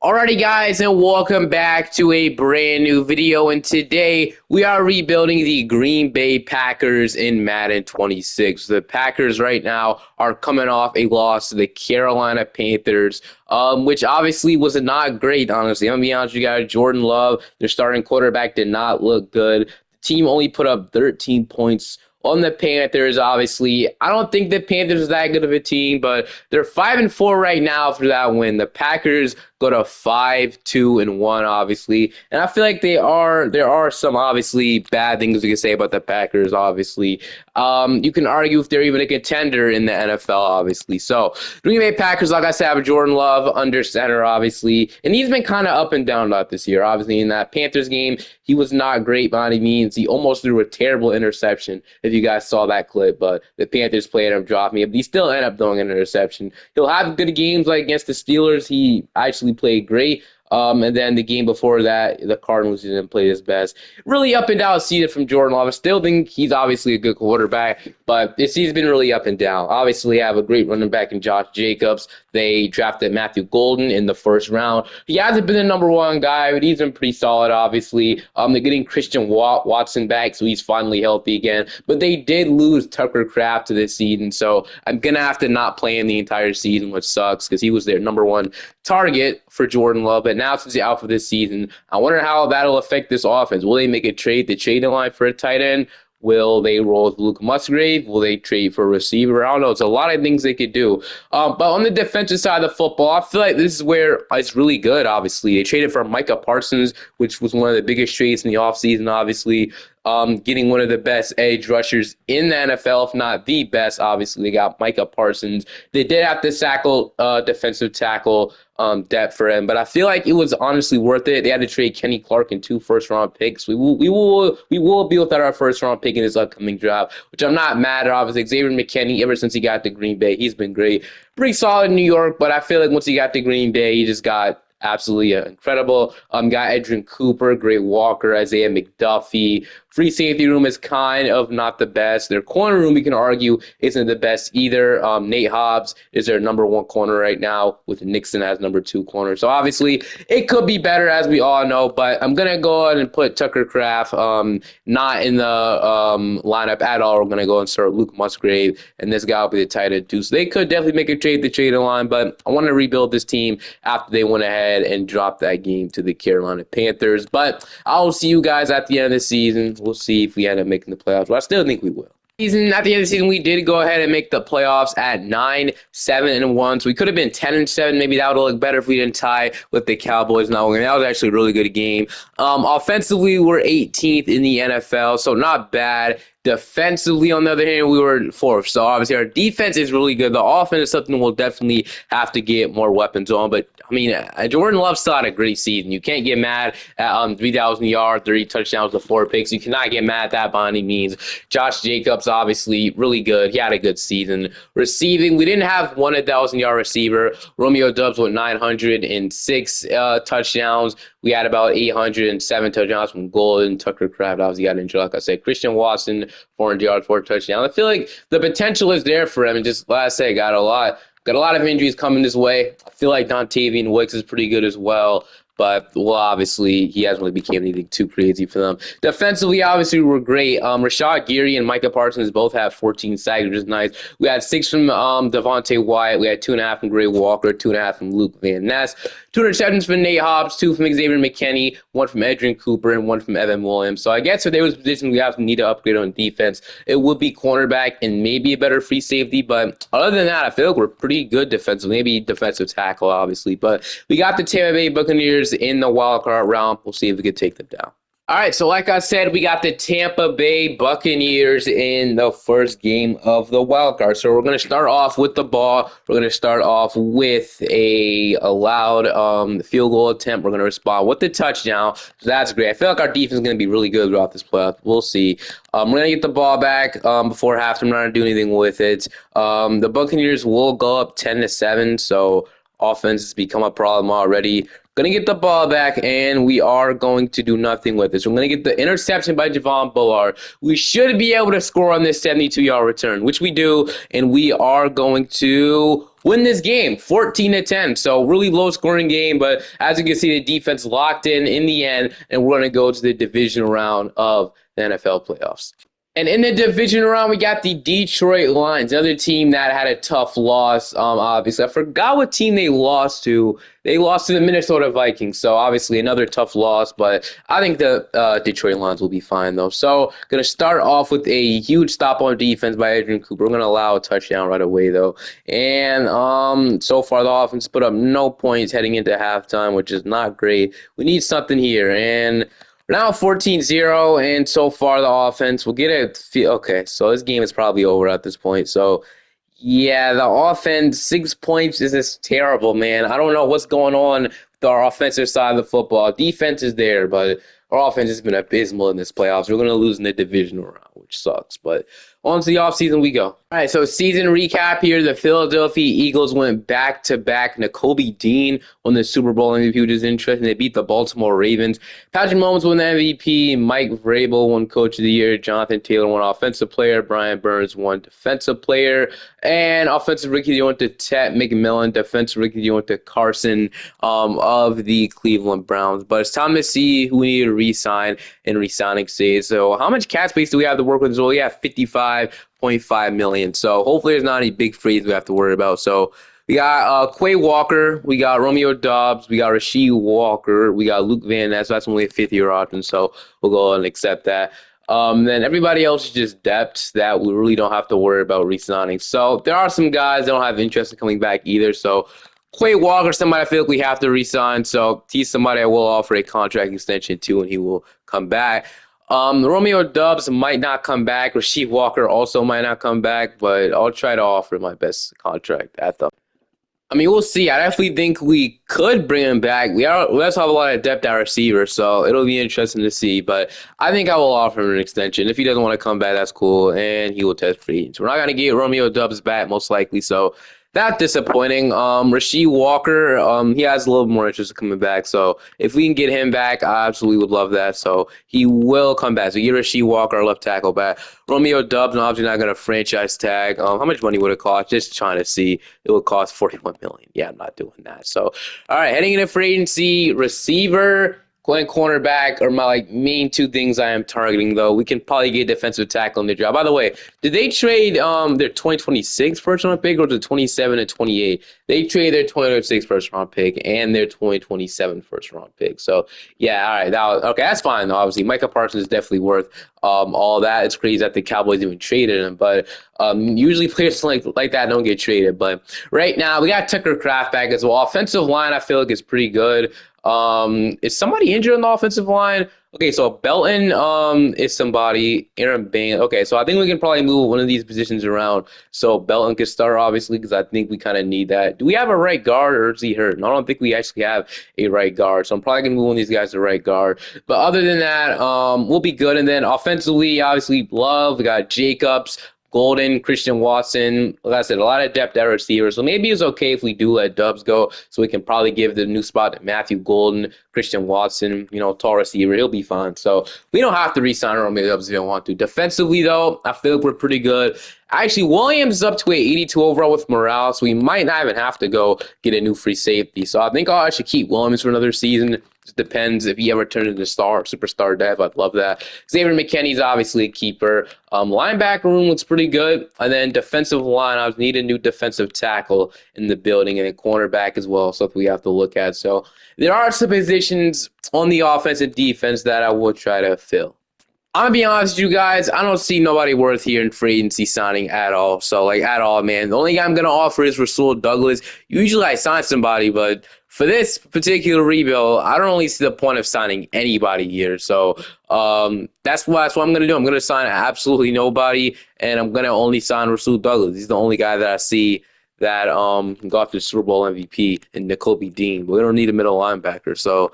Alrighty guys, and welcome back to a brand new video, and today we are rebuilding the Green Bay Packers in Madden 26. The Packers right now are coming off a loss to the Carolina Panthers, which obviously was not great, honestly. I'm gonna be honest with you guys, Jordan Love, their starting quarterback, did not look good. The team only put up 13 points on the Panthers. Obviously, I don't think the Panthers is that good of a team, but they're 5-4 right now after that win. The Packers go to 5-2-1, obviously, and I feel like there are some obviously bad things we can say about the Packers. Obviously, you can argue if they're even a contender in the NFL, obviously. So Green Bay Packers, like I said, have Jordan Love under center, obviously, and he's been kind of up and down about this year. Obviously, in that Panthers game, he was not great by any means. He almost threw a terrible interception. If you guys saw that clip, but the Panthers played him, dropped me. He still ended up throwing an interception. He'll have good games like against the Steelers. He actually played great. And then the game before that, the Cardinals didn't play his best. Really up and down season from Jordan Love. I still think he's obviously a good quarterback, but this season's been really up and down. Obviously, have a great running back in Josh Jacobs. They drafted Matthew Golden in the first round. He hasn't been the number one guy, but he's been pretty solid, obviously. They're getting Christian Watson back, so he's finally healthy again. But they did lose Tucker Kraft to this season, so I'm going to have to not play him the entire season, which sucks because he was their number one target for Jordan Love. But now since he's out for this season, I wonder how that'll affect this offense. Will they make a trade, the trade line for a tight end? Will they roll with Luke Musgrave? Will they trade for a receiver? I don't know. It's a lot of things they could do. But on the defensive side of the football, I feel like this is where it's really good, obviously. They traded for Micah Parsons, which was one of the biggest trades in the offseason, obviously. Getting one of the best edge rushers in the NFL, if not the best. Obviously, they got Micah Parsons. They did have to tackle defensive tackle depth for him, but I feel like it was honestly worth it. They had to trade Kenny Clark and 2 first-round picks. We will be without our first-round pick in this upcoming draft, which I'm not mad at. Obviously, Xavier McKinney, ever since he got to Green Bay, he's been great. Pretty solid in New York, but I feel like once he got to Green Bay, he just got absolutely incredible. Got Edrin Cooper, Great Walker, Isaiah McDuffie. Free safety room is kind of not the best. Their corner room, we can argue, isn't the best either. Nate Hobbs is their number one corner right now, with Nixon as number 2 corner. So obviously, it could be better, as we all know. But I'm gonna go ahead and put Tucker Kraft not in the lineup at all. We're gonna go and start Luke Musgrave, and this guy will be the tight end too. So they could definitely make a trade, the trade line. But I want to rebuild this team after they went ahead and dropped that game to the Carolina Panthers. But I'll see you guys at the end of the season. We'll see if we end up making the playoffs, but I still think we will. At the end of the season, we did go ahead and make the playoffs at 9-7-1. So we could have been 10-7. Maybe that would look better if we didn't tie with the Cowboys. That was actually a really good game. Offensively, we're 18th in the NFL, so not bad. Defensively, on the other hand, we were 4th. So obviously, our defense is really good. The offense is something we'll definitely have to get more weapons on. But I mean, Jordan Love still had a great season. You can't get mad at 3,000 yards, 30 touchdowns, with 4 picks. You cannot get mad at that by any means. Josh Jacobs, obviously, really good. He had a good season. Receiving, we didn't have 1,000-yard receiver. Romeo Dubs with 906 touchdowns. We had about 807 touchdowns from Golden. Tucker Kraft obviously got injured. Like I said, Christian Watson, 400 yards, 4 touchdowns. I feel like the potential is there for him. And just like I said, got a lot of injuries coming this way. I feel like Dontavian Wicks is pretty good as well. But, well, obviously, he hasn't really become anything too crazy for them. Defensively, obviously, we were great. Rashad Gary and Micah Parsons both have 14 sacks, which is nice. We had 6 from Devontae Wyatt. We had 2.5 from Great Walker, 2.5 from Luke Van Ness. 2 interceptions from Nate Hobbs, 2 from Xavier McKinney, 1 from Edrin Cooper, and 1 from Evan Williams. So I guess if there was a position we have to need to upgrade on defense, it would be cornerback and maybe a better free safety. But other than that, I feel like we're pretty good defensively. Maybe defensive tackle, obviously. But we got the Tampa Bay Buccaneers in the wild card round. We'll see if we can take them down. All right, so like I said, we got the Tampa Bay Buccaneers in the first game of the wild card. So we're going to start off with the ball. We're going to start off with a allowed field goal attempt. We're going to respond with the touchdown. So that's great. I feel like our defense is going to be really good throughout this playoff. We'll see. We're going to get the ball back before halftime. We're not going to do anything with it. The Buccaneers will go up 10-7, so offense has become a problem already. Going to get the ball back, and we are going to do nothing with this. We're going to get the interception by Javon Bullard. We should be able to score on this 72-yard return, which we do, and we are going to win this game 14-10. So really low scoring game, but as you can see, the defense locked in the end, and we're going to go to the divisional round of the NFL playoffs. And in the division round, we got the Detroit Lions, another team that had a tough loss. Obviously, I forgot what team they lost to. They lost to the Minnesota Vikings, so obviously another tough loss. But I think the Detroit Lions will be fine, though. So going to start off with a huge stop on defense by Adrian Cooper. We're going to allow a touchdown right away, though. And so far, the offense put up no points heading into halftime, which is not great. We need something here, and we're now 14-0, and so far the offense will get it. Okay, so this game is probably over at this point. So, yeah, the offense, 6 points is just terrible, man. I don't know what's going on with our offensive side of the football. Defense is there, but our offense has been abysmal in this playoffs. We're going to lose in the divisional round, which sucks. But on to the offseason we go. All right, so season recap here. The Philadelphia Eagles went back-to-back. Nakobe Dean won the Super Bowl MVP, which is interesting. They beat the Baltimore Ravens. Patrick Mahomes won the MVP. Mike Vrabel won Coach of the Year. Jonathan Taylor won Offensive Player. Brian Burns won Defensive Player. And Offensive Rookie of the Year went to Ted McMillan. Defensive Rookie of the Year went to Carson of the Cleveland Browns. But it's time to see who we need to re-sign in re-signing stage. So how much cap space do we have to work with? So we have 55.5 million. So hopefully there's not any big frees we have to worry about. So we got Quay Walker, we got Romeo Doubs, we got Rasheed Walker, we got Luke Van Ness. So that's only a fifth-year option, so we'll go ahead and accept that. Then everybody else is just depth that we really don't have to worry about re-signing. So there are some guys that don't have interest in coming back either. So Quay Walker, somebody I feel like we have to re-sign. So he's somebody I will offer a contract extension to, and he will come back. Romeo Doubs might not come back. Rasheed Walker also might not come back, but I'll try to offer my best contract at the. I mean, we'll see. I definitely think we could bring him back. We also have a lot of depth at receiver, so it'll be interesting to see. But I think I will offer him an extension. If he doesn't want to come back, that's cool, and he will test free. So we're not going to get Romeo Doubs back, most likely. So that's disappointing. Rasheed Walker, he has a little more interest in coming back. So if we can get him back, I absolutely would love that. So he will come back. So get Rasheed Walker, our left tackle, back. Romeo Doubs, I'm obviously not going to franchise tag. How much money would it cost? Just trying to see. It would cost $41 million. Yeah, I'm not doing that. So, all right, heading into free agency, receiver, going cornerback are my main two things I am targeting, though. We can probably get defensive tackle in the job. By the way, did they trade their 2026 first round pick or the 27 and 28? They traded their 2026 first round pick and their 2027 first round pick. So yeah, all right, okay, that's fine though. Obviously, Micah Parsons is definitely worth all that. It's crazy that the Cowboys even traded him, but usually players like that don't get traded. But right now we got Tucker Kraft back as well. Offensive line, I feel like is pretty good. Is somebody injured on the offensive line? Okay, so Belton is somebody. Aaron Bain. Okay, so I think we can probably move one of these positions around so Belton can start, obviously, because I think we kind of need that. Do we have a right guard or is he hurt? No, I don't think we actually have a right guard, so I'm probably going to move one of these guys to right guard. But other than that, we'll be good. And then offensively, obviously, Love. We got Jacobs, Golden, Christian Watson. Like I said, a lot of depth at receiver. So maybe it's okay if we do let Doubs go. So we can probably give the new spot to Matthew Golden, Christian Watson, tall receiver. He'll be fine. So we don't have to re-sign Romeo Doubs if we don't want to. Defensively, though, I feel like we're pretty good. Actually, Williams is up to a 82 overall with Morales, so we might not even have to go get a new free safety. So I think I should keep Williams for another season. It depends if he ever turns into superstar dev. I'd love that. Xavier McKinney's obviously a keeper. Linebacker room looks pretty good. And then defensive line, I need a new defensive tackle in the building, and a cornerback as well, something we have to look at. So there are some positions on the offense and defense that I will try to fill. I'm gonna be honest with you guys, I don't see nobody worth here in free agency signing at all. So, at all, man. The only guy I'm gonna offer is Rasul Douglas. Usually I sign somebody, but for this particular rebuild, I don't really see the point of signing anybody here. So, that's what I'm gonna do. I'm gonna sign absolutely nobody, and I'm gonna only sign Rasul Douglas. He's the only guy that I see that got the Super Bowl MVP in Nakobe Dean. But we don't need a middle linebacker. So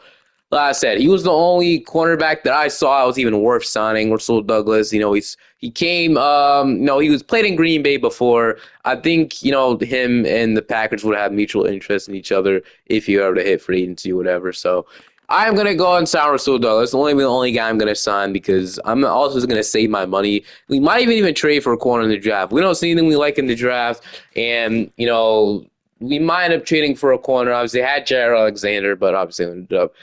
like I said, he was the only cornerback that I saw was even worth signing. Russell Douglas, he came, he was played in Green Bay before. I think him and the Packers would have mutual interest in each other if you ever to hit free agency, or whatever. So I'm gonna go and sign Russell Douglas. The only guy I'm gonna sign because I'm also gonna save my money. We might even trade for a corner in the draft. We don't see anything we like in the draft, and we might end up trading for a corner. Obviously, they had Jared Alexander, but obviously ended up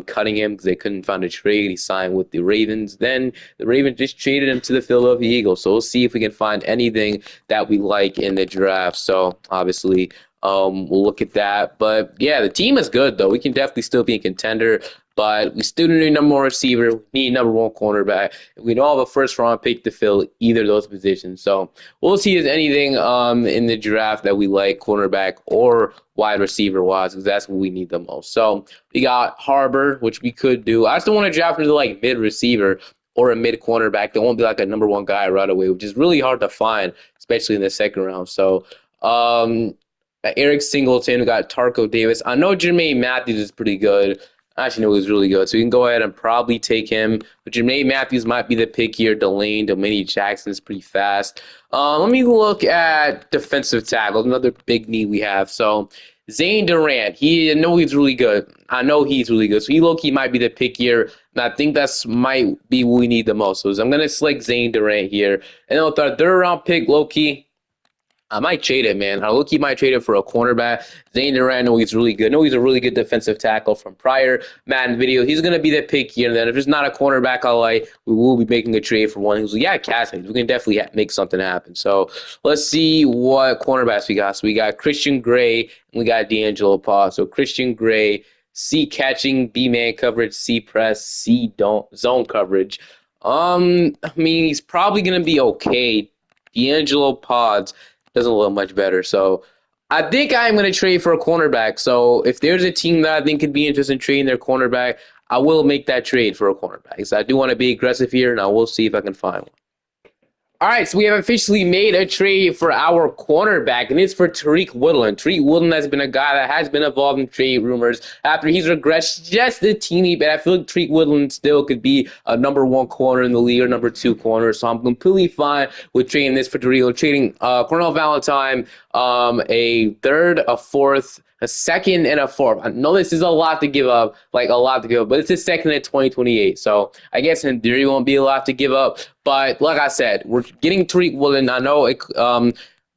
cutting him because they couldn't find a trade. He signed with the Ravens. Then the Ravens just traded him to the Philadelphia Eagles. So we'll see if we can find anything that we like in the draft. So obviously, we'll look at that. But yeah, the team is good though. We can definitely still be a contender. But we still need a number one receiver. We need number one cornerback. We don't have a first round pick to fill either of those positions. So we'll see if anything in the draft that we like, cornerback or wide receiver wise, because that's what we need the most. So we got Harbor, which we could do. I still want to draft him to like mid receiver or a mid cornerback. That won't be like a number one guy right away, which is really hard to find, especially in the second round. So um, Eric Singleton, we got Tarko Davis. I know Jermaine Matthews is pretty good. I actually know he's really good. So we can go ahead and probably take him. But Jermaine Matthews might be the pick here. Delane, Dominique Jackson is pretty fast. Let me look at defensive tackle, another big need we have. So Zane Durant, I know he's really good. I know he's really good. So he low-key might be the pick here. And I think that's might be what we need the most. So I'm going to select Zane Durant here. And then with our third round pick, low-key, I might trade it, man. I look, he might trade it for a cornerback. Zane Durant, I know he's really good. I know he's a really good defensive tackle from prior Madden video. He's going to be the pick here. And then if it's not a cornerback I like, we will be making a trade for one. He's like, yeah, Casman. We can definitely make something happen. So let's see what cornerbacks we got. So we got Christian Gray and we got D'Angelo Paul. So Christian Gray, C catching, B man coverage, C press, C don't zone coverage. I mean, he's probably going to be okay. D'Angelo Pods doesn't look much better. So I think I'm going to trade for a cornerback. So if there's a team that I think could be interested in trading their cornerback, I will make that trade for a cornerback. So I do want to be aggressive here, and I will see if I can find one. All right, so we have officially made a trade for our cornerback, and it's for Tariq Woodland. Tariq Woodland has been a guy that has been involved in trade rumors after he's regressed just a teeny bit. I feel like Tariq Woodland still could be a number one corner in the league or number two corner, so I'm completely fine with trading this for Tariq. We're trading Cornell Valentine, a third, a fourth, a second, and a fourth. I know this is a lot to give up, like a lot to give up, but it's a second in 2028. So I guess in theory, won't be a lot to give up. But like I said, we're getting Tariq Woolen. I know it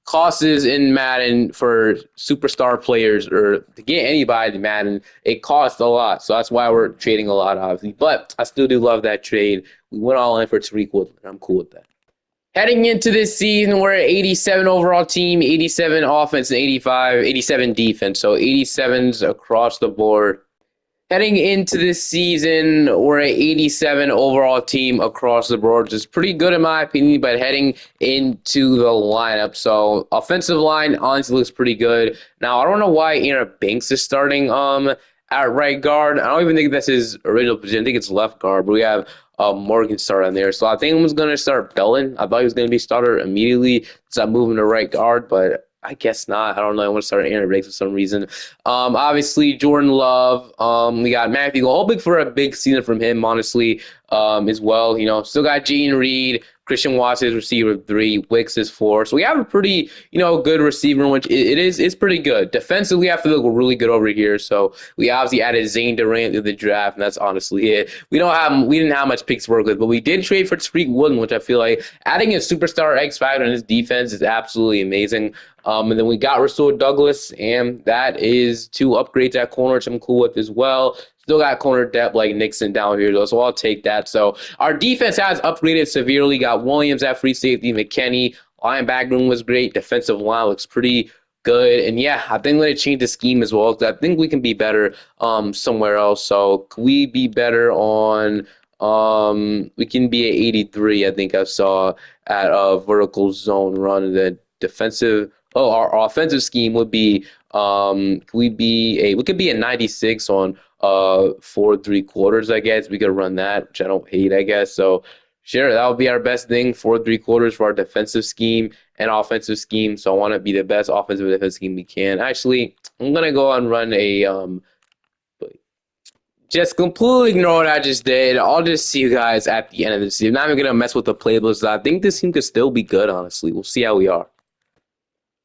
costs in Madden for superstar players or to get anybody in Madden, it costs a lot. So that's why we're trading a lot, obviously. But I still do love that trade. We went all in for Tariq Woolen. I'm cool with that. Heading into this season, we're at 87 overall team, 87 offense, and 87 defense. So 87s across the board. Heading into this season, we're an 87 overall team across the board, which is pretty good in my opinion, but heading into the lineup. So offensive line honestly looks pretty good. Now, I don't know why Aaron Banks is starting at right guard. I don't even think that's his original position. I think it's left guard, but we have Morgan start on there. So I think I was going to start Bellin. I thought he was going to be starter immediately, so I'm moving to right guard, but I guess not. I don't know. I want to start Aaron Banks for some reason. Obviously, Jordan Love. We got Matthew. Hoping for a big season from him, honestly, as well. Still got Gene Reed. Christian Watson is receiver 3. Wicks is 4. So we have a pretty, good receiver, which it's pretty good. Defensively, I feel like we're really good over here. So we obviously added Zane Durant to the draft, and that's honestly it. We didn't have much picks to work with, but we did trade for Tariq Wooden, which I feel like adding a superstar X factor in his defense is absolutely amazing. And then we got Rasul Douglas, and that is 2 upgrades at corner, which I'm cool with as well. Still got corner depth like Nixon down here, though, so I'll take that. So our defense has upgraded severely. Got Williams at free safety, McKinney. Linebacker room was great. Defensive line looks pretty good. And, yeah, I think we're going to change the scheme as well because I think we can be better somewhere else. So can we be better on we can be at 83, I think I saw, at a vertical zone run. The defensive – our offensive scheme would be we could be a 96 on 4 3/4, I guess. We could run that, which I don't hate, I guess. So sure, that would be our best thing, 4 3/4 for our defensive scheme and offensive scheme. So I want to be the best offensive and defensive scheme we can. Actually, I'm gonna go and run a Just completely ignore what I just did. I'll just see you guys at the end of the season. I'm not even gonna mess with the playlist. I think this team could still be good, honestly. We'll see how we are.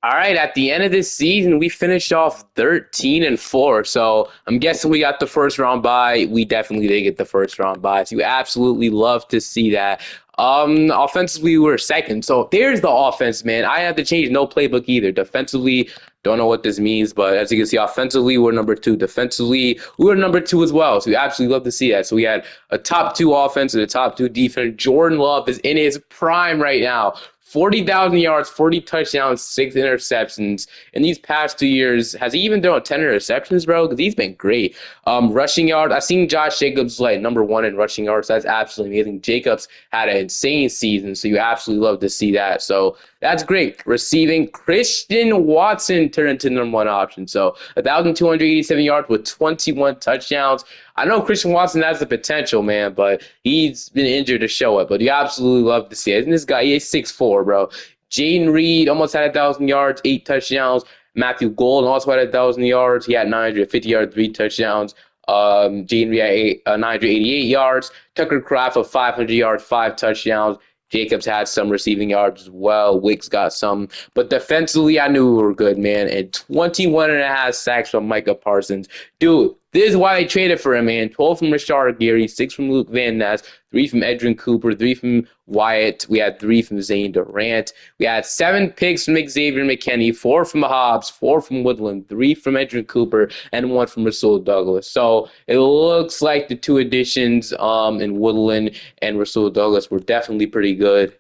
All right, at the end of this season, we finished off 13-4. So I'm guessing we got the first round bye. We definitely did get the first round bye. So you absolutely love to see that. Offensively, we were second. So there's the offense, man. I had to change no playbook either. Defensively, don't know what this means, but as you can see, offensively, we're number two. Defensively, we were number two as well. So we absolutely love to see that. So we had a top two offense and a top two defense. Jordan Love is in his prime right now. 40,000 yards, 40 touchdowns, 6 interceptions. In these past 2 years, has he even thrown 10 interceptions, bro? Because he's been great. Rushing yards, I've seen Josh Jacobs like number one in rushing yards. That's absolutely amazing. Jacobs had an insane season, so you absolutely love to see that. So that's great. Receiving, Christian Watson turned into the number one option. So 1,287 yards with 21 touchdowns. I know Christian Watson has the potential, man, but he's been injured to show it. But you absolutely love to see it. And this guy, he's 6'4", bro. Jaden Reed almost had 1,000 yards, 8 touchdowns. Matthew Golden also had 1,000 yards. He had 950 yards, 3 touchdowns. Jaden Reed had 988 yards. Tucker Kraft of 500 yards, 5 touchdowns. Jacobs had some receiving yards as well. Wicks got some. But defensively, I knew we were good, man. And 21 and a half sacks from Micah Parsons. Dude, this is why they traded for him, man. 12 from Rashard Gary, 6 from Luke Van Ness, 3 from Edrin Cooper, 3 from Wyatt. We had 3 from Zane Durant. We had 7 picks from Xavier McKinney, 4 from Hobbs, 4 from Woodland, 3 from Edrin Cooper, and 1 from Rasul Douglas. So it looks like the 2 additions in Woodland and Rasul Douglas were definitely pretty good.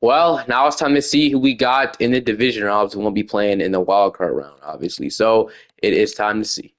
Well, now it's time to see who we got in the division rounds. We won't be playing in the wild card round, obviously. So it is time to see.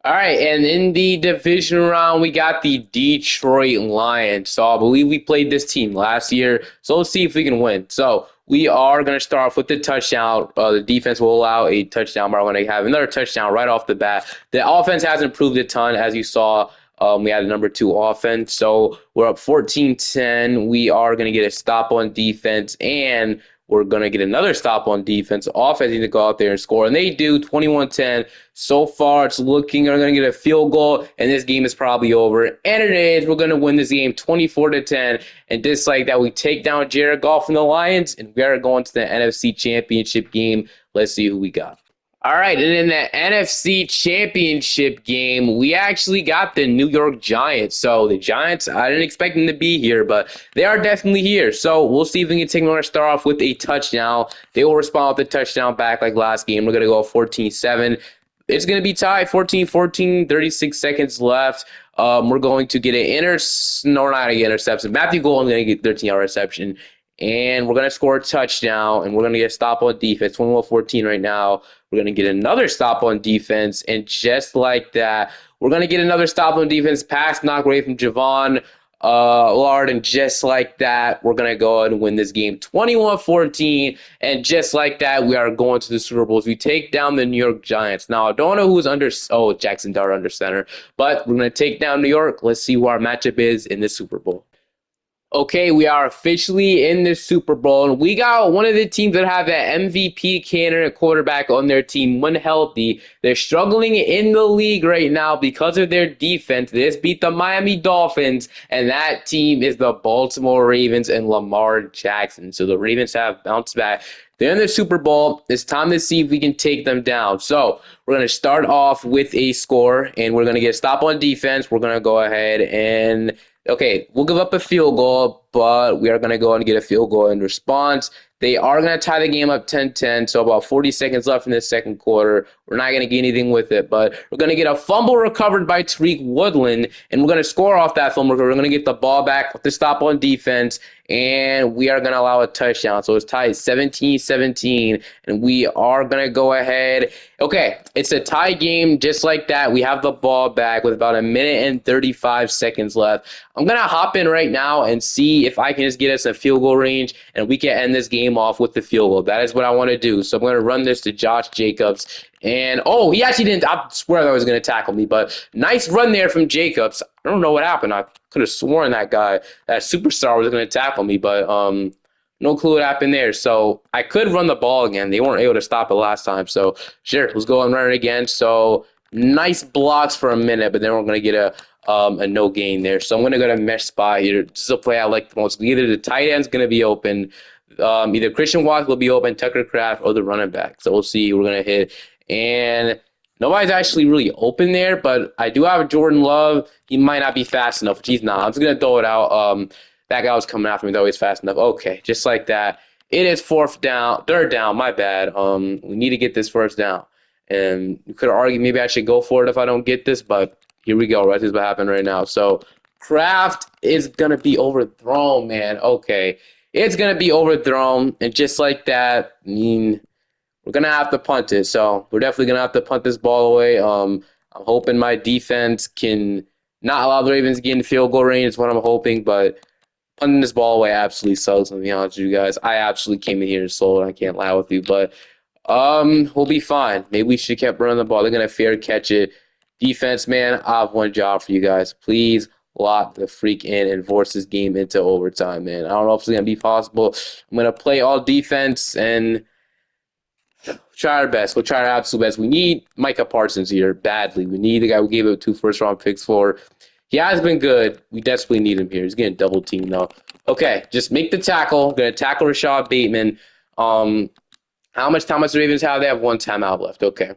All right, and in the division round, we got the Detroit Lions. So I believe we played this team last year. So let's see if we can win. So we are going to start off with the touchdown. The defense will allow a touchdown, but we're going to have another touchdown right off the bat. The offense has improved a ton, as you saw. We had a number 2 offense. So we're up 14-10. We are going to get a stop on defense, and we're going to get another stop on defense. Offense need to go out there and score. And they do, 21-10. So far, it's looking they're going to get a field goal, and this game is probably over. And it is. We're going to win this game 24-10. And just like that, we take down Jared Goff and the Lions, and we are going to the NFC Championship game. Let's see who we got. All right, and in the NFC Championship game, we actually got the New York Giants. So the Giants, I didn't expect them to be here, but they are definitely here. So we'll see if we can take them to start off with a touchdown. They will respond with a touchdown back like last game. We're going to go 14-7. It's going to be tied, 14-14, 36 seconds left. We're going to get no, we're not going to get interception. Matthew Golden's going to get 13-yard reception. And we're going to score a touchdown, and we're going to get a stop on defense, 21-14 right now. We're going to get another stop on defense, and just like that, we're going to get another stop on defense, pass knock away from Javon Lard, and just like that, we're going to go ahead and win this game 21-14, and just like that, we are going to the Super Bowls. We take down the New York Giants. Now, I don't know who's Jackson Dart under center, but we're going to take down New York. Let's see who our matchup is in the Super Bowl. Okay, we are officially in the Super Bowl, and we got one of the teams that have an MVP candidate quarterback on their team when healthy. They're struggling in the league right now because of their defense. They just beat the Miami Dolphins, and that team is the Baltimore Ravens and Lamar Jackson. So the Ravens have bounced back. They're in the Super Bowl. It's time to see if we can take them down. So we're going to start off with a score, and we're going to get a stop on defense. We're going to go ahead and okay, we'll give up a field goal, but we are going to go and get a field goal in response. They are going to tie the game up 10-10, so about 40 seconds left in the second quarter. We're not going to get anything with it, but we're going to get a fumble recovered by Tariq Woodland, and we're going to score off that fumble. We're going to get the ball back with the stop on defense, and we are going to allow a touchdown. So it's tied 17-17, and we are going to go ahead. Okay, it's a tie game just like that. We have the ball back with about 1 minute and 35 seconds left. I'm going to hop in right now and see if I can just get us a field goal range, and we can end this game off with the field goal. That is what I want to do. So I'm going to run this to Josh Jacobs. And, oh, he actually didn't. I swear that was going to tackle me, but nice run there from Jacobs. I don't know what happened. I could have sworn that superstar was going to tackle me, but no clue what happened there. So I could run the ball again. They weren't able to stop it last time. So, sure, let's go and run it again. So nice blocks for a minute, but then we're gonna get a no gain there. So I'm gonna go to mesh spot here. This is a play I like the most. Either the tight end's gonna be open, either Christian Watts will be open, Tucker Craft, or the running back. So we'll see. We're gonna hit, and nobody's actually really open there. But I do have Jordan Love. He might not be fast enough. He's not. I'm just gonna throw it out. That guy was coming after me though. He's fast enough. Okay, just like that. It is third down. My bad. We need to get this first down. And you could argue maybe I should go for it if I don't get this, but here we go. Right, this is what happened right now. So Kraft is gonna be overthrown, man. Okay, it's gonna be overthrown, and just like that, I mean, we're gonna have to punt it. So we're definitely gonna have to punt this ball away. I'm hoping my defense can not allow the Ravens to get in field goal range. Is what I'm hoping, but punting this ball away absolutely sucks. Let me be honest with you guys. I absolutely came in here and sold. I can't lie with you, but we'll be fine. Maybe we should keep running the ball. They're gonna fair catch it. Defense, man, I have one job for you guys. Please lock the freak in and force this game into overtime, man. I don't know if it's gonna be possible. I'm gonna play all defense and try our best. We'll try our absolute best. We need Micah Parsons here badly. We need the guy we gave up 2 first-round picks for. He has been good. We desperately need him here. He's getting double teamed though. Okay, just make the tackle. Gonna tackle Rashad Bateman. How much time does the Ravens have? They have 1 timeout left. Okay.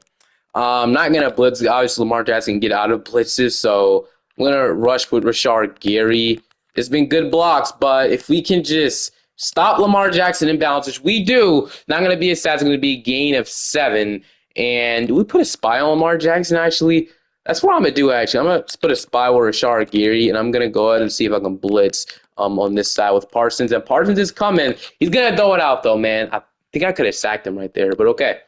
I'm not going to blitz. Obviously, Lamar Jackson can get out of blitzes, so I'm going to rush with Rashard Gary. It's been good blocks, but if we can just stop Lamar Jackson in bounds, which we do, not going to be a stats. It's going to be a gain of 7. And do we put a spy on Lamar Jackson, actually? That's what I'm going to do, actually. I'm going to put a spy with Rashard Gary, and I'm going to go ahead and see if I can blitz on this side with Parsons. And Parsons is coming. He's going to throw it out, though, man. I think I could have sacked him right there, but okay.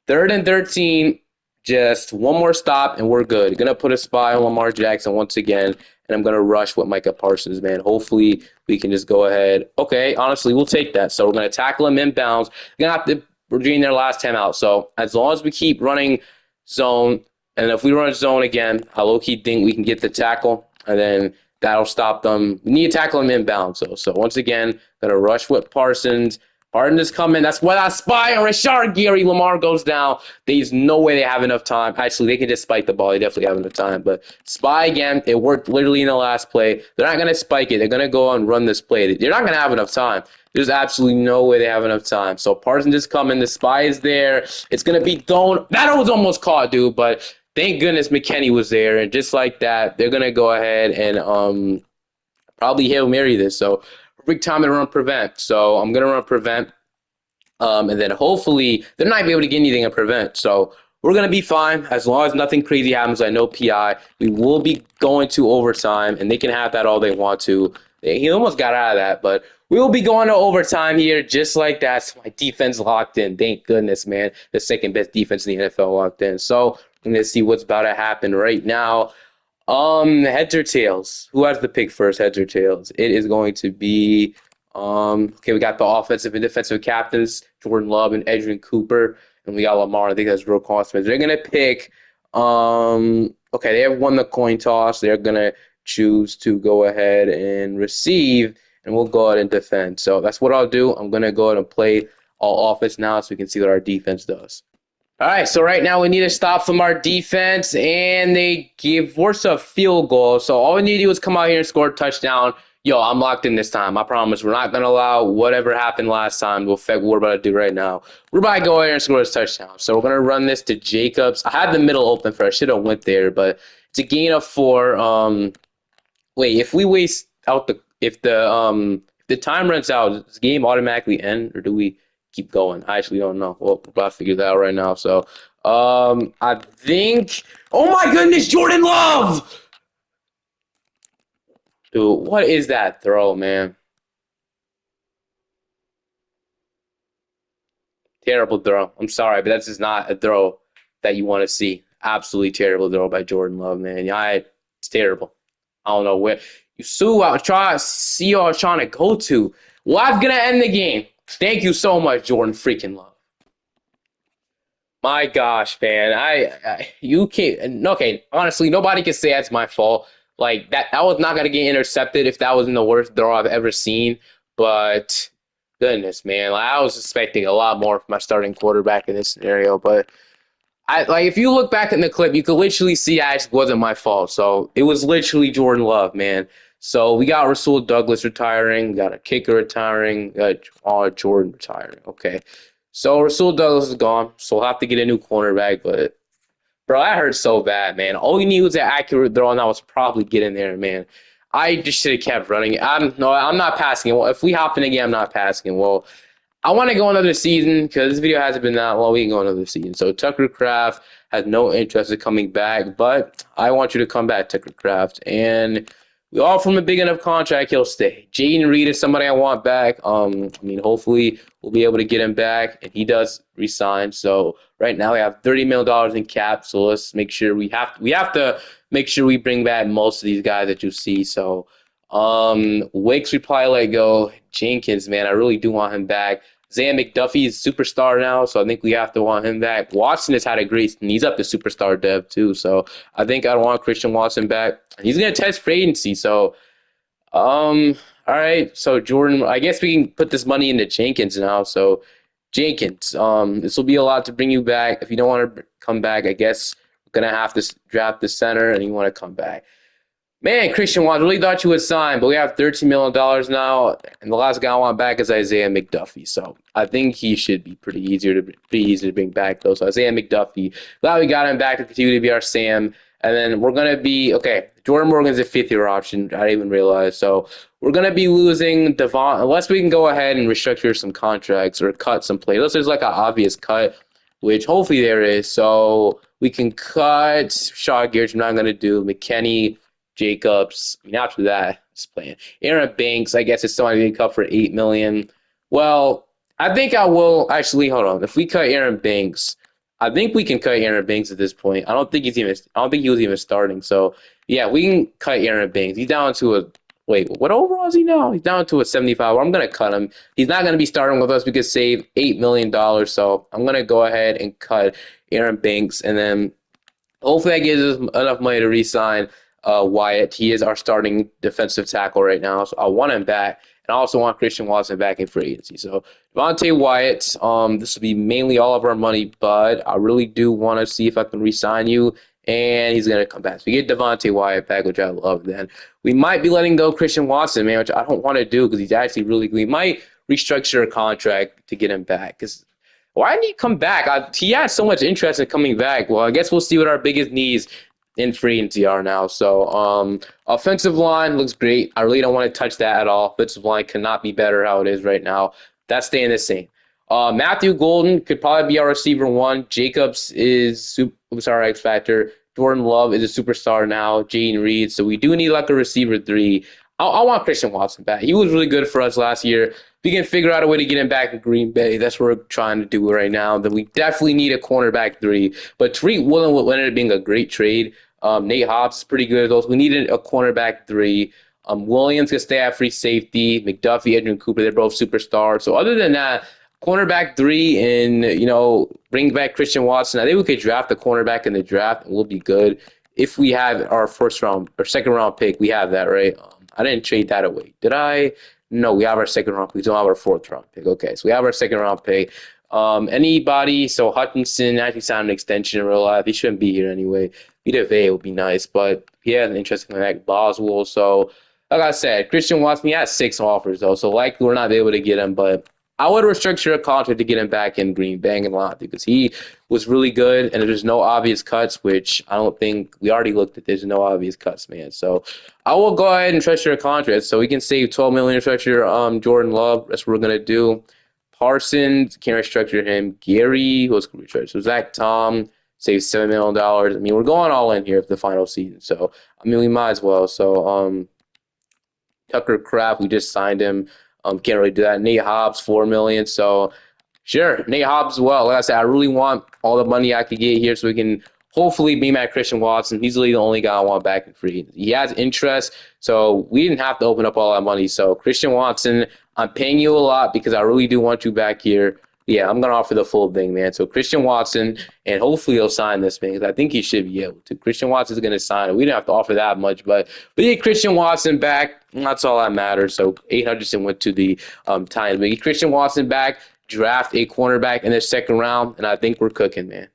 3rd and 13, just one more stop, and we're good. Gonna put a spy on Lamar Jackson once again, and I'm gonna rush with Micah Parsons, man. Hopefully, we can just go ahead. Okay, honestly, we'll take that. So we're gonna tackle him inbounds. We're gonna have to. We're doing their last time out. So as long as we keep running zone, and if we run zone again, I low key think we can get the tackle, and then that'll stop them. We need to tackle him inbounds. So once again, gonna rush with Parsons. Harden is coming. That's what I spy on Rashard Gary. Lamar goes down. There's no way they have enough time. Actually, they can just spike the ball. They definitely have enough time. But spy again. It worked literally in the last play. They're not going to spike it. They're going to go and run this play. They're not going to have enough time. There's absolutely no way they have enough time. So Parsons is coming. The spy is there. It's going to be thrown. That was almost caught, dude. But thank goodness McKinney was there. And just like that, they're going to go ahead and probably Hail Mary this. So perfect time to run prevent. So I'm going to run prevent. And then hopefully they're not be able to get anything in prevent. So we're going to be fine as long as nothing crazy happens. I know PI. We will be going to overtime, and they can have that all they want to. He almost got out of that, but we will be going to overtime here just like that. So my defense locked in. Thank goodness, man. The second best defense in the NFL locked in. So I'm going to see what's about to happen right now. Heads or tails? Who has the pick first, heads or tails? It is going to be okay, we got the offensive and defensive captains, Jordan Love and Edgerrin Cooper, and we got Lamar. I think that's real confidence. They're gonna pick okay, they have won the coin toss. They're gonna choose to go ahead and receive, and we'll go ahead and defend. So that's what I'll do. I'm gonna go ahead and play all offense now so we can see what our defense does. All right, so right now we need to stop from our defense, and they give us a field goal. So all we need to do is come out here and score a touchdown. Yo, I'm locked in this time. I promise. We're not going to allow whatever happened last time to affect what we're about to do right now. We're about to go ahead and score this touchdown. So we're going to run this to Jacobs. I had the middle open for. I should have went there, but it's a gain of 4. Wait, if we waste out if the time runs out, does the game automatically end, or do we keep going? I actually don't know. Well, we're about to figure that out right now. So, I think. Oh my goodness, Jordan Love! Dude, what is that throw, man? Terrible throw. I'm sorry, but that's just not a throw that you want to see. Absolutely terrible throw by Jordan Love, man. Yeah, it's terrible. I don't know where you Sue. I was trying to see who I was trying to go to. What's gonna end the game? Thank you so much, Jordan freaking Love. My gosh, man. I you can't. Okay, honestly, nobody can say that's my fault. Like that was not gonna get intercepted if that wasn't the worst throw I've ever seen. But goodness, man, like, I was expecting a lot more from my starting quarterback in this scenario. But I like if you look back in the clip, you could literally see it wasn't my fault. So it was literally Jordan Love, man. So we got Rasul Douglas retiring, we got a kicker retiring, we got Jordan retiring. Okay. So Rasul Douglas is gone, so we'll have to get a new cornerback. But bro, that hurt so bad, man. All you need was an accurate throw, and I was probably getting there, man. I just should have kept running. I'm not passing it. Well, if we hop in again, I'm not passing it. Well, I want to go another season because this video hasn't been that long. We can go another season. So Tucker Craft has no interest in coming back, but I want you to come back, Tucker Craft. And we offer him a big enough contract, he'll stay. Jaden Reed is somebody I want back. I mean, hopefully we'll be able to get him back, and he does resign. So right now we have $30 million in cap. So let's make sure we have to make sure we bring back most of these guys that you see. So Wicks we probably let go. Jenkins, man, I really do want him back. Zan McDuffie is superstar now, so I think we have to want him back. Watson has had a great, and he's up to superstar dev too. So I think I want Christian Watson back. He's gonna test free agency. So all right. So Jordan, I guess we can put this money into Jenkins now. So Jenkins, this will be a lot to bring you back. If you don't want to come back, I guess we're gonna have to draft the center, and you want to come back. Man, Christian Watson, really thought you would sign, but we have $13 million now, and the last guy I want back is Isaiah McDuffie. So I think he should be pretty easy to bring back though. So Isaiah McDuffie, glad we got him back to continue to be our Sam. And then we're gonna be okay. Jordan Morgan's a fifth-year option. I didn't even realize. So we're gonna be losing Devon unless we can go ahead and restructure some contracts or cut some players. Unless there's like an obvious cut, which hopefully there is. So we can cut Shaw Gears. I'm not gonna do McKinney. Jacobs. I mean, after that, it's playing. Aaron Banks, I guess, is somebody to cut for $8 million. Well, I think I will actually hold on. If we cut Aaron Banks, I think we can cut Aaron Banks at this point. I don't think he's even. I don't think he was even starting. So yeah, we can cut Aaron Banks. He's down to a wait. What overall is he now? He's down to a 75. Well, I'm gonna cut him. He's not gonna be starting with us. We could save $8 million. So I'm gonna go ahead and cut Aaron Banks, and then hopefully that gives us enough money to re-sign Wyatt. He is our starting defensive tackle right now, so I want him back. And I also want Christian Watson back in free agency. So Devontae Wyatt, this will be mainly all of our money, but I really do want to see if I can re-sign you. And he's gonna come back. So we get Devontae Wyatt back, which I love. Then we might be letting go Christian Watson, man, which I don't want to do because he's actually really good. We might restructure a contract to get him back because why didn't he come back? He had so much interest in coming back. Well, I guess we'll see what our biggest needs in free agency are now. So, offensive line looks great. I really don't want to touch that at all. Offensive line cannot be better how it is right now. That's staying the same. Matthew Golden could probably be our receiver one. Jacobs is superstar X factor. Jordan Love is a superstar now. Jaden Reed. So we do need like a receiver three. I want Christian Watson back. He was really good for us last year. If we can figure out a way to get him back in Green Bay, that's what we're trying to do right now. Then we definitely need a cornerback three. But Tariq Woolen ended up being a great trade. Nate Hobbs is pretty good. Those we needed a cornerback three. Williams can stay at free safety. McDuffie, Edwin Cooper, they're both superstars. So other than that, cornerback three and bring back Christian Watson. I think we could draft the cornerback in the draft and we'll be good. If we have our first round or second round pick, we have that, right? I didn't trade that away. Did I? No, we have our second round pick. We don't have our fourth round pick. Okay, so we have our second round pick. Anybody? So Hutchinson actually signed an extension in real life. He shouldn't be here anyway. Vita Vea would be nice, but he has an interesting like Boswell. So, like I said, Christian Watson, he has 6 offers though, so likely we're not able to get him. But I would restructure a contract to get him back in Green Bay and lot because he was really good, and there's no obvious cuts, which I don't think we already looked at. There's no obvious cuts, man. So I will go ahead and structure a contract so we can save 12 million structure Jordan Love. That's what we're gonna do. Parsons, can't restructure him. Gary, who's going to restructure? So Zach Tom saves $7 million. I mean, we're going all in here for the final season. So I mean, we might as well. So Tucker Kraft, we just signed him. Can't really do that. Nate Hobbs, $4 million. So sure, Nate Hobbs as well. Like I said, I really want all the money I could get here so we can hopefully be at Christian Watson. He's really the only guy I want back in free. He has interest, so we didn't have to open up all that money. So Christian Watson, I'm paying you a lot because I really do want you back here. Yeah, I'm gonna offer the full thing, man. So Christian Watson, and hopefully he'll sign this man because I think he should be able to. Christian Watson's gonna sign it. We didn't have to offer that much, but we get Christian Watson back. That's all that matters. So 800 went to the Titans. We get Christian Watson back, draft a cornerback in the second round, and I think we're cooking, man.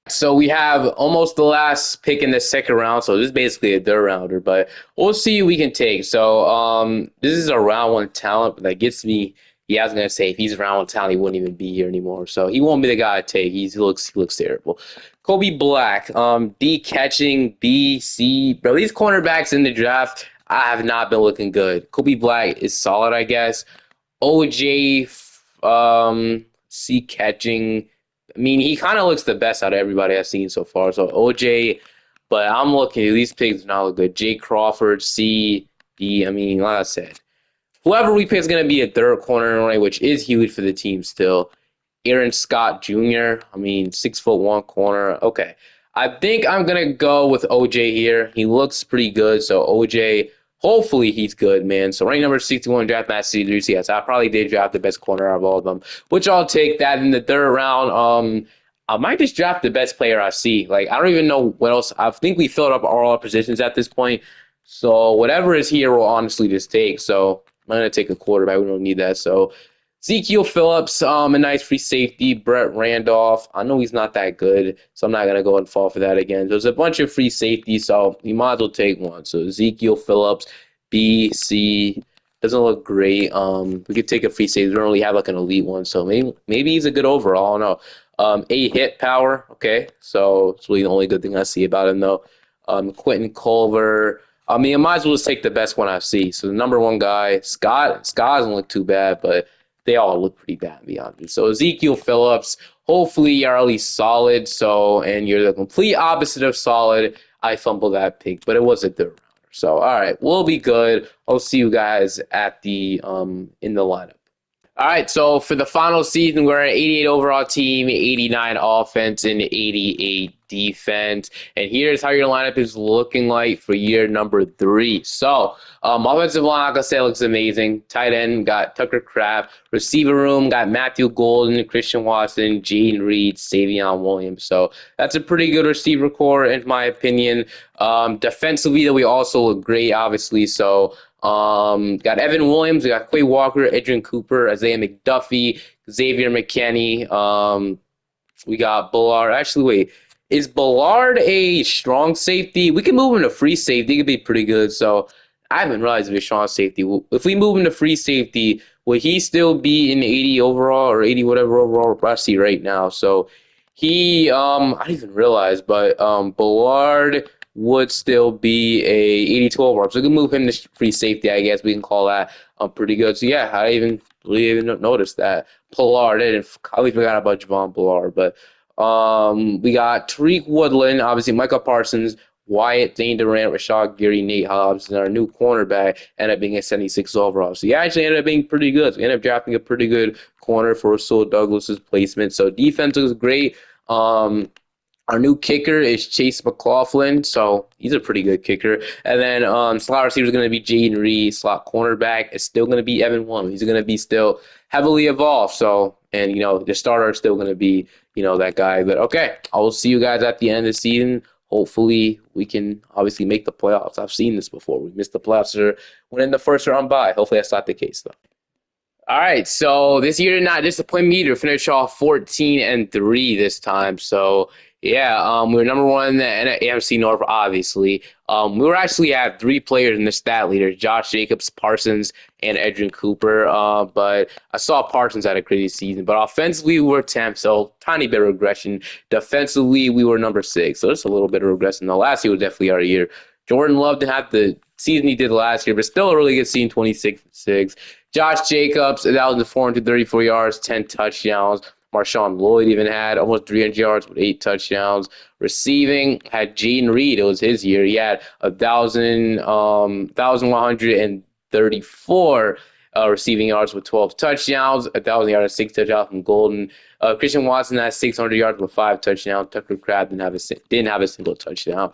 So we have almost the last pick in the second round. So this is basically a third rounder, but we'll see who we can take. So this is a round one talent, but that gets me. Yeah, I was gonna say if he's round one talent, he wouldn't even be here anymore. So he won't be the guy to take. He looks terrible. Kobe Black, D catching, B, C. Bro, these cornerbacks in the draft, I have not been looking good. Kobe Black is solid, I guess. OJ, C catching. I mean, he kind of looks the best out of everybody I've seen so far. So OJ, but I'm looking. These picks do not look good. Jay Crawford, C, D. I mean, like I said, whoever we pick is going to be a third corner, right? Which is huge for the team still. Aaron Scott Jr. I mean, 6'1" corner. Okay. I think I'm gonna go with OJ here. He looks pretty good. So OJ, hopefully he's good, man. So rank number 61 draft match series. Yes, I probably did draft the best corner out of all of them. Which I'll take that in the third round. I might just draft the best player I see. Like I don't even know what else. I think we filled up all our positions at this point. So whatever is here, we'll honestly just take. So I'm gonna take a quarterback. We don't need that. So Ezekiel Phillips, a nice free safety. Brett Randolph, I know he's not that good, so I'm not going to go and fall for that again. There's a bunch of free safeties, so you might as well take one. So Ezekiel Phillips, B, C, doesn't look great. We could take a free safety. We don't really have like an elite one, so maybe he's a good overall. I don't know. A hit power, okay, so it's really the only good thing I see about him though. Quentin Culver. I mean, I might as well just take the best one I see. So the number one guy, Scott doesn't look too bad, but they all look pretty bad, to be honest. So Ezekiel Phillips, hopefully you're at least solid. So, and you're the complete opposite of solid. I fumbled that pick, but it was a third rounder. So, all right, we'll be good. I'll see you guys at the in the lineup. All right, so for the final season, we're an 88 overall team, 89 offense, and 88 defense. And here's how your lineup is looking like for year number 3. So, offensive line, like I said, looks amazing. Tight end, got Tucker Kraft. Receiver room, got Matthew Golden, Christian Watson, Jaden Reed, Savion Williams. So, that's a pretty good receiver core, in my opinion. Defensively, though, we also look great, obviously. So, got Evan Williams, we got Quay Walker, Adrian Cooper, Isaiah McDuffie, Xavier McKinney. We got Bullard. Actually, wait, is Bullard a strong safety? We can move him to free safety. He could be pretty good. So I haven't realized if he's strong safety. If we move him to free safety, will he still be in 80 overall or 80 whatever overall? I see right now. So he, I didn't even realize, but Bullard would still be a 82 overall. So we can move him to free safety, I guess we can call that pretty good. So yeah, I didn't even notice that. Pollard, I completely forgot about Javon Pollard, but we got Tariq Woodland, obviously Michael Parsons, Wyatt, Dane Durant, Rashad Gary, Nate Hobbs, and our new cornerback ended up being a 76 overall. So he actually ended up being pretty good. So we ended up drafting a pretty good corner for Rasul Douglas's placement. So defense was great. Our new kicker is Chase McLaughlin, so he's a pretty good kicker. And then slot receiver is going to be Jaden Reed. Slot cornerback is still going to be Evan One. He's going to be still heavily evolved. So, and the starter is still going to be that guy. But okay, I will see you guys at the end of the season. Hopefully, we can obviously make the playoffs. I've seen this before. We missed the playoffs or went in the first round bye. Hopefully, that's not the case though. All right, so this year did not disappoint me to finish off 14-3 this time. So yeah, we were number one in the AFC North, obviously. We were actually had 3 players in the stat leader: Josh Jacobs, Parsons, and Edrin Cooper. But I saw Parsons had a crazy season. But offensively, we were 10th, so tiny bit of regression. Defensively, we were number 6, so just a little bit of regression. The last year was definitely our year. Jordan Love didn't have the season he did last year, but still a really good season, 26-6. Josh Jacobs, 1,434 yards, 10 touchdowns. Marshawn Lloyd even had almost 300 yards with 8 touchdowns. Receiving had Jaden Reed. It was his year. He had 1,134 receiving yards with 12 touchdowns, 1,000 yards, 6 touchdowns from Golden. Christian Watson had 600 yards with 5 touchdowns. Tucker Kraft didn't have a single touchdown.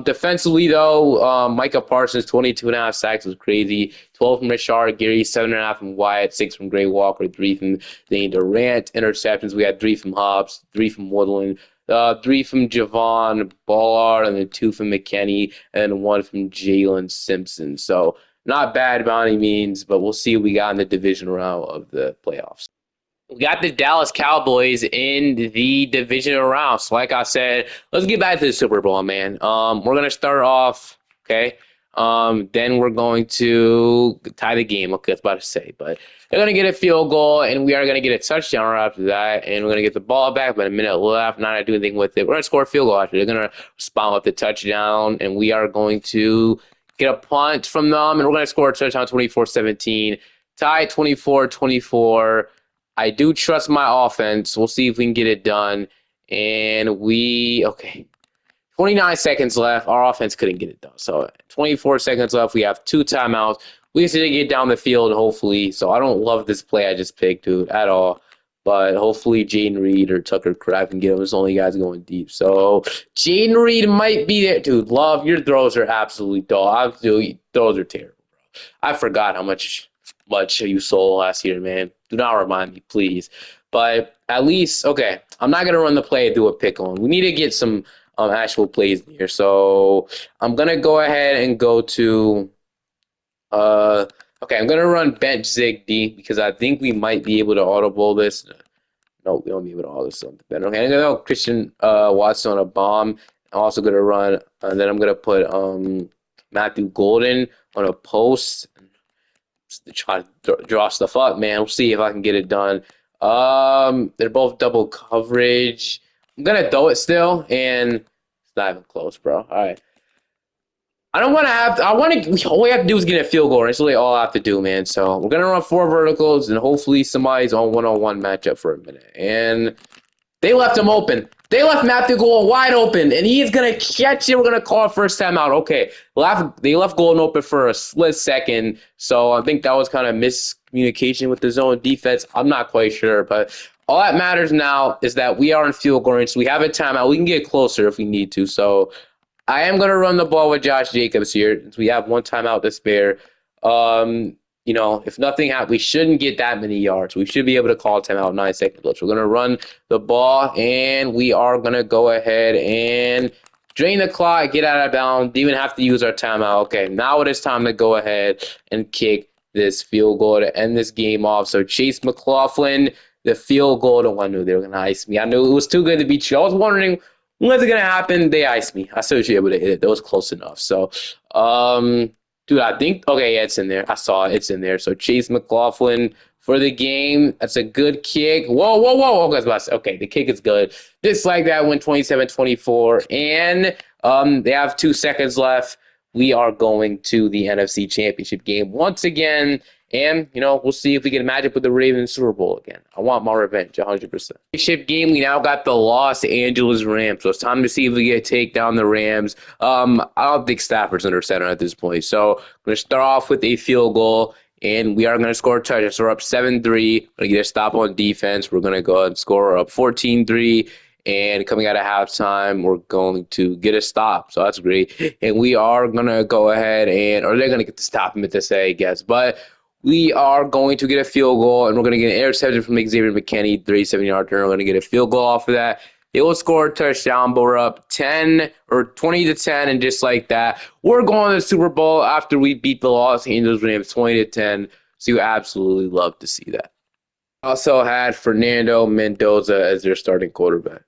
Defensively, though, Micah Parsons, 22.5 sacks was crazy. 12 from Rashard Gary, 7.5 from Wyatt, 6 from Gray Walker, 3 from Dane Durant. Interceptions, we had 3 from Hobbs, 3 from Woodland, 3 from Javon Ballard, and then 2 from McKinney, and 1 from Jalen Simpson. So not bad by any means, but we'll see what we got in the division round of the playoffs. We got the Dallas Cowboys in the divisional round. So, like I said, let's get back to the Super Bowl, man. We're gonna start off, okay. Then we're going to tie the game. Okay, I was about to say, but they're gonna get a field goal, and we are gonna get a touchdown right after that, and we're gonna get the ball back. But a minute left, not gonna do anything with it. We're gonna score a field goal after. They're gonna respond with the touchdown, and we are going to get a punt from them, and we're gonna score a touchdown 24-17. Tie 24-24. I do trust my offense. We'll see if we can get it done. And okay, 29 seconds left. Our offense couldn't get it done. So 24 seconds left. We have two timeouts. We just need to get down the field, hopefully. So I don't love this play I just picked, dude, at all. But hopefully Jaden Reed or Tucker Craft can get him. It's the only guys going deep. So Jaden Reed might be there. Dude, love, your throws are absolutely dog. Throws are terrible. I forgot how much you sold last year, man. Do not remind me, please. But at least, okay, I'm not gonna run the play and do a pick on. We need to get some actual plays here. So I'm gonna go ahead and go to okay, I'm gonna run bench zig D because I think we might be able to audible this. No, we don't be able to audible something better. Okay, I'm gonna go Christian Watson on a bomb. I'm also gonna run, and then I'm gonna put Matthew Golden on a post to try to draw stuff up, man. We'll see if I can get it done. They're both double coverage. I'm gonna throw it still, and it's not even close, bro. All right. I don't want to have. I want to. All we have to do is get a field goal. That's really all I have to do, man. So we're gonna run four verticals, and hopefully somebody's on one-on-one matchup for a minute. And they left him open. They left Matthew Golden wide open, and he's gonna catch it. We're gonna call it first time out. Okay, they left Golden open for a split second, so I think that was kind of miscommunication with the zone defense. I'm not quite sure, but all that matters now is that we are in field goal range. So we have a timeout. We can get closer if we need to. So I am going to run the ball with Josh Jacobs here since we have one timeout to spare. If nothing happens, we shouldn't get that many yards. We should be able to call timeout 9 seconds left. We're going to run the ball, and we are going to go ahead and drain the clock, get out of bounds, didn't even have to use our timeout. Okay, now it is time to go ahead and kick this field goal to end this game off. So Chase McLaughlin, the field goal to I knew they were going to ice me. I knew it was too good to be true. I was wondering when's it gonna happen? They iced me. I still should be able to hit it. That was close enough. So, dude, I think okay, yeah, it's in there. I saw it. It's in there. So Chase McLaughlin for the game. That's a good kick. Whoa, whoa, whoa. Okay, the kick is good. Just like that went 27-24. And they have 2 seconds left. We are going to the NFC Championship game once again. And, we'll see if we can match up with the Ravens Super Bowl again. I want my revenge, 100%. Championship game, we now got the Los Angeles Rams. So it's time to see if we get take down the Rams. I don't think Stafford's under center at this point. So I'm going to start off with a field goal, and we are going to score a touchdown. So we're up 7-3. We're going to get a stop on defense. We're going to go and score up 14-3. And coming out of halftime, we're going to get a stop. So that's great. And we are going to go ahead or they're going to get the stop, I say, I guess. But we are going to get a field goal, and we're going to get an interception from Xavier McKinney, 37-yard turn. We're going to get a field goal off of that. They will score a touchdown, but we're up 10 or 20-10, and just like that, we're going to the Super Bowl after we beat the Los Angeles Rams 20-10. So you absolutely love to see that. Also had Fernando Mendoza as their starting quarterback.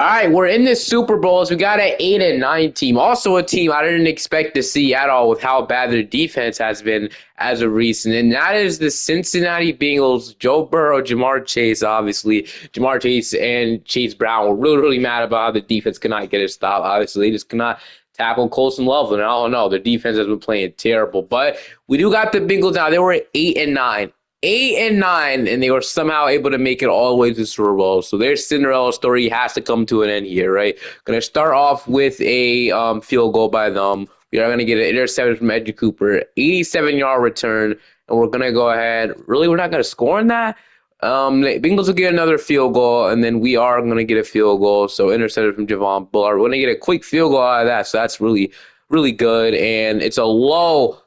All right, we're in the Super Bowls. We got an 8-9 team. Also, a team I didn't expect to see at all with how bad their defense has been as of recent, and that is the Cincinnati Bengals. Joe Burrow, Jamar Chase, obviously. Jamar Chase and Chase Brown were really, really mad about how the defense could not get a stop. Obviously, they just could not tackle Colson Loveland. I don't know. Their defense has been playing terrible, but we do got the Bengals now. They were 8-9. 8-9, and they were somehow able to make it all the way to the Super Bowl. So their Cinderella story has to come to an end here, right? Going to start off with a field goal by them. We are going to get an interception from Edge Cooper, 87-yard return, and we're going to go ahead. Really, we're not going to score on that. The Bengals will get another field goal, and then we are going to get a field goal. So intercepted from Javon Bullard. We're going to get a quick field goal out of that. So that's really, really good, and it's a low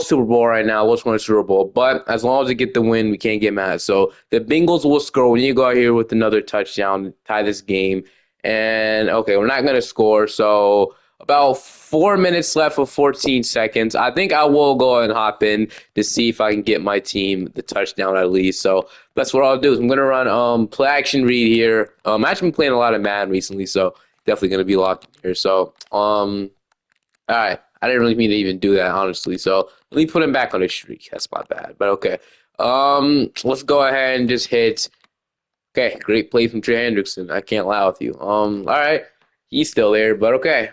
Super Bowl right now. Let's win a Super Bowl. But as long as we get the win, we can't get mad. So the Bengals will score. We need to go out here with another touchdown, tie this game. And, okay, we're not going to score. So, About 4 minutes left with 14 seconds. I think I will go and hop in to see if I can get my team the touchdown at least. So that's what I'll do. Is I'm gonna run play action read here. I've actually been playing a lot of Madden recently, so definitely gonna be locked in here. So all right. I didn't really mean to even do that, honestly. So let me put him back on his streak. That's my bad. But okay. Let's go ahead and just hit. Okay, great play from Trey Hendrickson. I can't lie with you. All right. He's still there, but okay.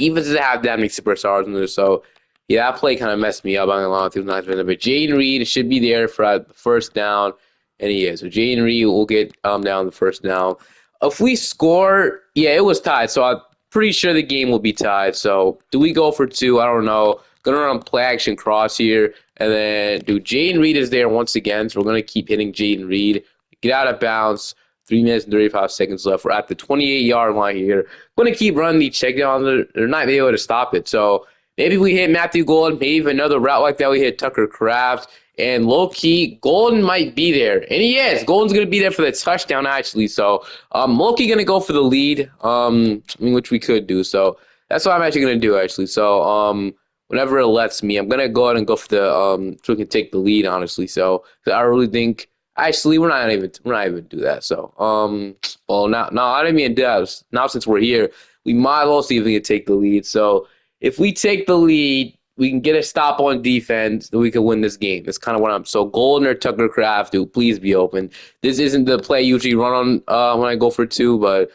Even doesn't have that many superstars in there, so yeah, that play kind of messed me up. I'm gonna lie with you, not but Jaden Reed should be there for the first down, and he is. So Jaden Reed will get down the first down. If we score, yeah, it was tied, so I'm pretty sure the game will be tied. So do we go for two? I don't know. Gonna run play action cross here, and then Jaden Reed is there once again, so we're gonna keep hitting Jaden Reed. Get out of bounds. 3 minutes and 35 seconds left. We're at the 28-yard line here. Going to keep running these checkdowns. They're not able to stop it. So maybe we hit Matthew Golden, maybe another route like that. We hit Tucker Kraft. And low-key, Golden might be there. And he is. Golden's going to be there for the touchdown, actually. So low-key going to go for the lead, which we could do. So that's what I'm actually going to do, actually. So whenever it lets me, I'm going to go ahead and go for the so we can take the lead, honestly. So I really think actually, we're not even do that. So, well, now, no, I didn't mean to do that. Now, since we're here, we might as well see if we can take the lead. So, if we take the lead, we can get a stop on defense, then we can win this game. That's kind of what I'm. So, Golden or Tucker Craft, dude, please be open. This isn't the play I usually run on when I go for two, but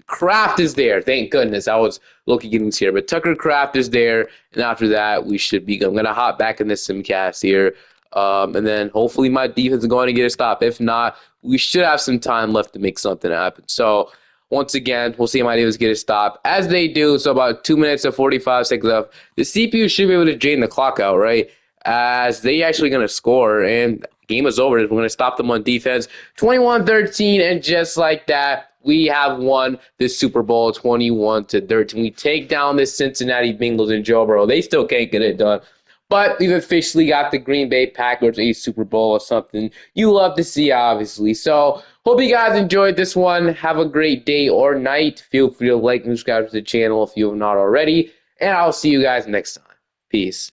Kraft is there. Thank goodness. I was looking getting here, but Tucker Kraft is there, and after that, we should be good. I'm gonna hop back in this simcast here. And then hopefully my defense is going to get a stop. If not, we should have some time left to make something happen. So once again, we'll see if my defense get a stop. As they do, so about 2 minutes and 45 seconds left, the CPU should be able to drain the clock out, right? As they actually going to score, and the game is over. We're going to stop them on defense. 21-13, and just like that, we have won the Super Bowl 21-13. We take down the Cincinnati Bengals and Joe Burrow. They still can't get it done. But we've officially got the Green Bay Packers a Super Bowl or something you love to see, obviously. So, hope you guys enjoyed this one. Have a great day or night. Feel free to like and subscribe to the channel if you have not already. And I'll see you guys next time. Peace.